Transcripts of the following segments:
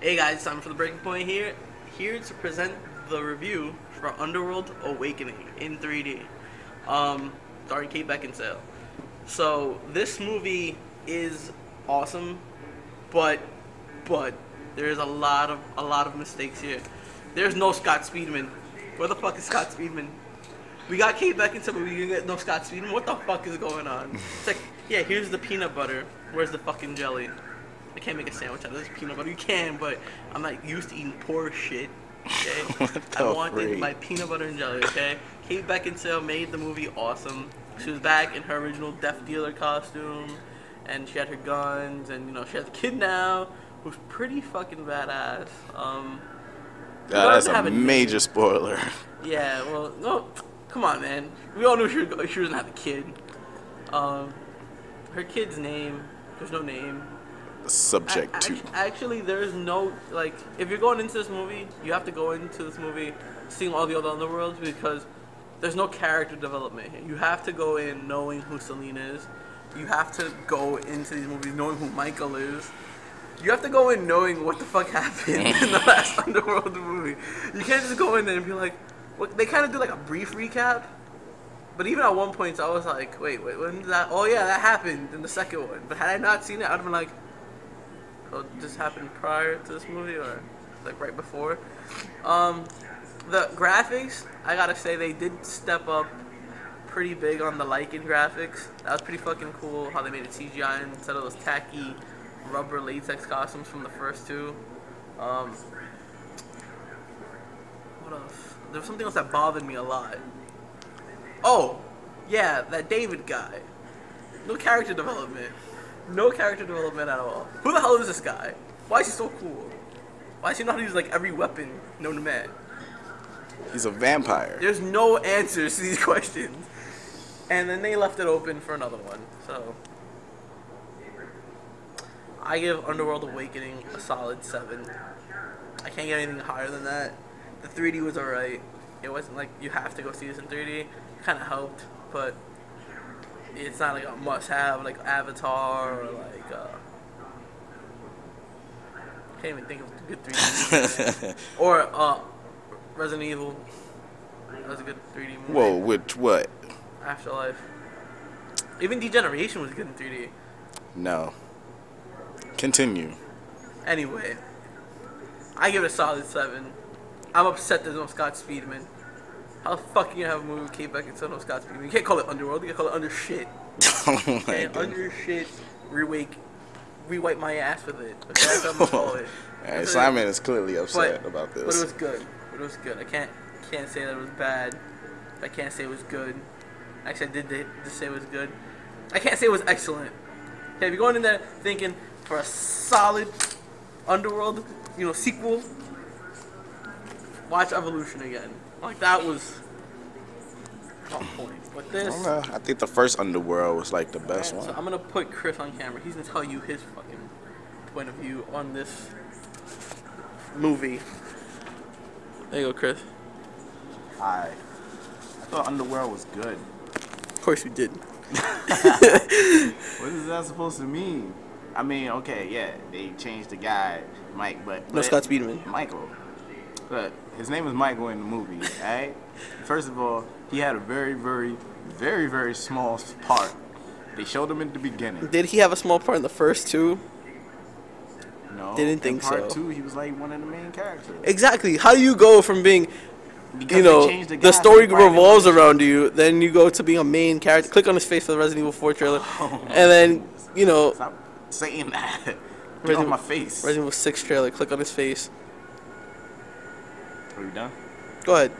Hey guys, time for the breaking point here. Here to present the review for Underworld Awakening in 3D. Starring Kate Beckinsale. So this movie is awesome, but there's a lot of mistakes here. There's no Scott Speedman. Where the fuck is Scott Speedman? We got Kate Beckinsale, but we get no Scott Speedman. What the fuck is going on? It's like, yeah, here's the peanut butter. Where's the fucking jelly? I can't make a sandwich out of this peanut butter. You can, but I'm not used to eating poor shit. Okay, I wanted my peanut butter and jelly. Okay, Kate Beckinsale made the movie awesome. She was back in her original death dealer costume, and she had her guns, and you know she has a kid now who's pretty fucking badass. That's a major spoiler. Yeah, well, no, come on, man. We all knew she was gonna have a kid. Her kid's name, there's no name. Subject to. Actually, there's no, like, if you're going into this movie, you have to go into this movie seeing all the other Underworlds because there's no character development here. You have to go in knowing who Selene is. You have to go into these movies knowing who Michael is. You have to go in knowing what the fuck happened in the last Underworld movie. You can't just go in there and be like, what, they kind of do like a brief recap. But even at one point, I was like, wait, when did that? Oh yeah, that happened in the second one. But had I not seen it, I'd have been like, oh, this happened prior to this movie or like right before. The graphics, I gotta say, they did step up pretty big on the Lycan graphics. That was pretty fucking cool how they made it CGI instead of those tacky rubber latex costumes from the first two. What else? There was something else that bothered me a lot. Oh, yeah, that David guy. No character development. No character development at all. Who the hell is this guy? Why is he so cool? Why does he know how to use like every weapon known to man? He's a vampire. There's no answers to these questions. And then they left it open for another one. So I give Underworld Awakening a solid 7. I can't get anything higher than that. The 3D was alright. It wasn't like you have to go see this in 3D. It kind of helped, but it's not like a must-have like Avatar or like I can't even think of a good 3D movie. Or Resident Evil. That was a good 3D movie. Whoa, which what? Afterlife. Even Degeneration was good in 3D. No. Continue. Anyway, I give it a solid 7. I'm upset there's no Scott Speedman. How the fuck are you gonna have a movie with Kate Beckinsale no Scott Speedman? You can't call it Underworld, you can call it Under Shit. Oh my okay, Under Shit, rewipe my ass with it. Okay, that's what I'm gonna call it. Alright, Simon is clearly upset about this. But it was good. It was good. I can't say that it was bad. I can't say it was good. Actually, I did say it was good. I can't say it was excellent. Okay, if you're going in there thinking for a solid Underworld, sequel, watch Evolution again. Like, that was on point. But this, I think the first Underworld was like the best one. So I'm gonna put Chris on camera. He's gonna tell you his fucking point of view on this movie. There you go, Chris. I thought Underworld was good. Of course you did. What is that supposed to mean? I mean, okay, yeah, they changed the guy, Mike, but no Scott Speedman. Michael. But his name was Michael in the movie, right? First of all, he had a very, very, very, very small part. They showed him at the beginning. Did he have a small part in the first two? No. Didn't think so. In part 2, he was like one of the main characters. Exactly. How do you go from being, because the story revolves around you, then you go to being a main character. Click on his face for the Resident Evil 4 trailer, and then, Stop saying that. Get off my face. Resident Evil 6 trailer, click on his face. Are we done? Go ahead.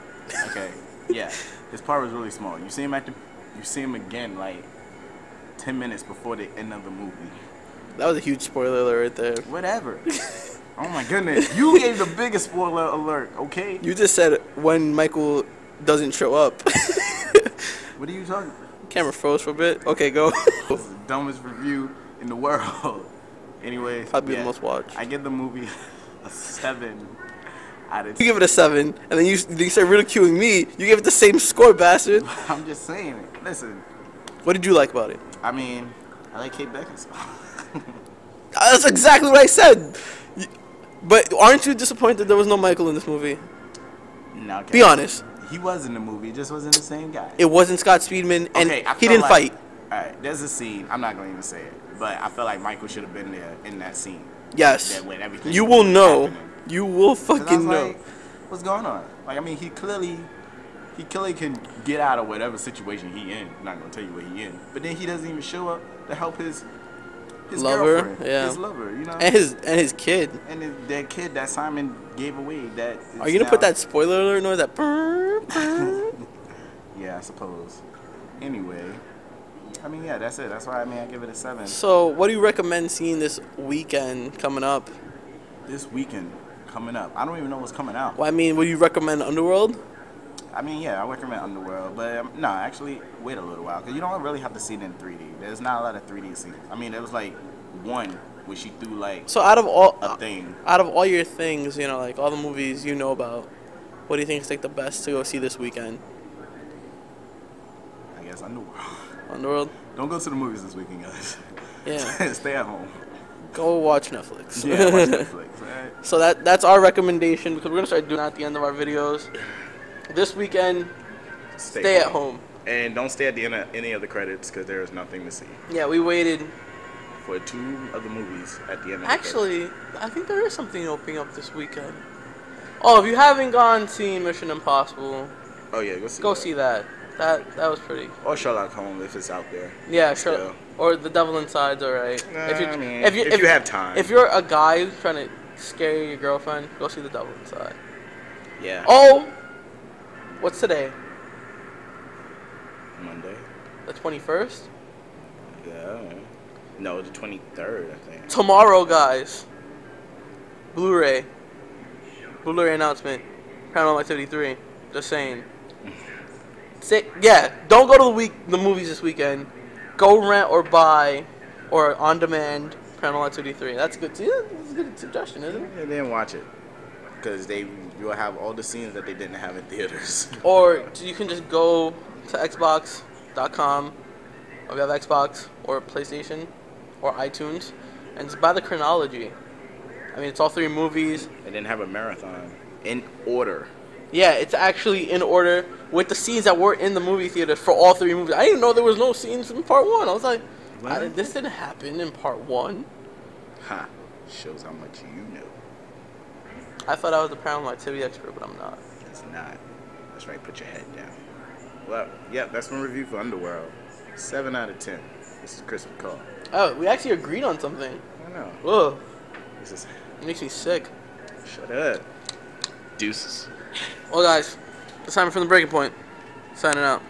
Okay. Yeah. His part was really small. You see him again like 10 minutes before the end of the movie. That was a huge spoiler alert right there. Whatever. Oh my goodness. You gave the biggest spoiler alert, okay? You just said when Michael doesn't show up. What are you talking about? Camera froze for a bit. Okay, go. This is the dumbest review in the world. Anyways, probably the most watched. I give the movie a 7 out of 10. You give it a 7, and then you start ridiculing me. You give it the same score, bastard. I'm just saying it. Listen. What did you like about it? I mean, I like Kate Beckinsale. That's exactly what I said. But aren't you disappointed there was no Michael in this movie? No, okay. Be honest. He was in the movie. It just wasn't the same guy. It wasn't Scott Speedman, and Okay, I he feel didn't like- fight. All right, there's a scene. I'm not going to even say it, but I feel like Michael should have been there in that scene. Yes. That when everything You will was know. happening. You will 'Cause I was fucking know. like, what's going on? Like, I mean, he clearly can get out of whatever situation he in. I'm not gonna tell you what he in, but then he doesn't even show up to help his Lover, girlfriend, yeah. his lover, you know, And his kid. that kid that Simon gave away. That Are you gonna put that spoiler alert noise? That brr, brr? Yeah, I suppose. Anyway, I mean, yeah, that's it. That's why I give it a 7. So, what do you recommend seeing this weekend coming up? This weekend coming up, I don't even know what's coming out. Well, I mean, would you recommend Underworld? I mean, yeah, I recommend Underworld, but no, actually, wait a little while, because you don't really have to see it in 3D. There's not a lot of 3D scenes. I mean, there was like one where she threw like So, out of all your things, you know, like all the movies you know about, what do you think is like the best to go see this weekend? I guess Underworld. Underworld? Don't go to the movies this weekend, guys. Yeah. Stay at home. Go watch Netflix. Yeah, watch Netflix. Right? So that's our recommendation, because we're gonna start doing that at the end of our videos. This weekend, stay at home. And don't stay at the end of any of the credits, because there is nothing to see. Yeah, we waited. For 2 of the movies at the end of Actually, I think there is something opening up this weekend. Oh, if you haven't gone seen Mission Impossible, Oh yeah, go see that. That was pretty. Or Sherlock Holmes if it's out there. Yeah, Still. sure. Or The Devil Inside's alright. If you have time. If you're a guy who's trying to scare your girlfriend, go see The Devil Inside. Yeah. Oh, what's today? Monday. The 21st? Yeah. No, the 23rd, I think. Tomorrow, guys. Blu-ray announcement. Paranormal Activity 3. Just saying. Don't go to the movies this weekend. Go rent or buy or on demand Paranormal Activity 3. That's good. Yeah, that's a good suggestion, isn't it? Yeah, they didn't watch it. Because you'll have all the scenes that they didn't have in theaters. Or you can just go to Xbox.com, or if you have Xbox or PlayStation or iTunes, and just buy the chronology. I mean, it's all 3 movies. And then have a marathon in order. Yeah, it's actually in order with the scenes that were in the movie theater for all 3 movies. I didn't know there was no scenes in part 1. I was like, this didn't happen in part 1. Ha. Shows how much you know. I thought I was a Paranormal Activity expert, but I'm not. It's not. That's right, put your head down. Well, yeah, that's my review for Underworld. 7 out of 10. This is Chris McCall. Oh, we actually agreed on something. I know. Ugh. This is... It makes me sick. Shut up. Deuces. Well, guys, it's time from the breaking point. Signing out.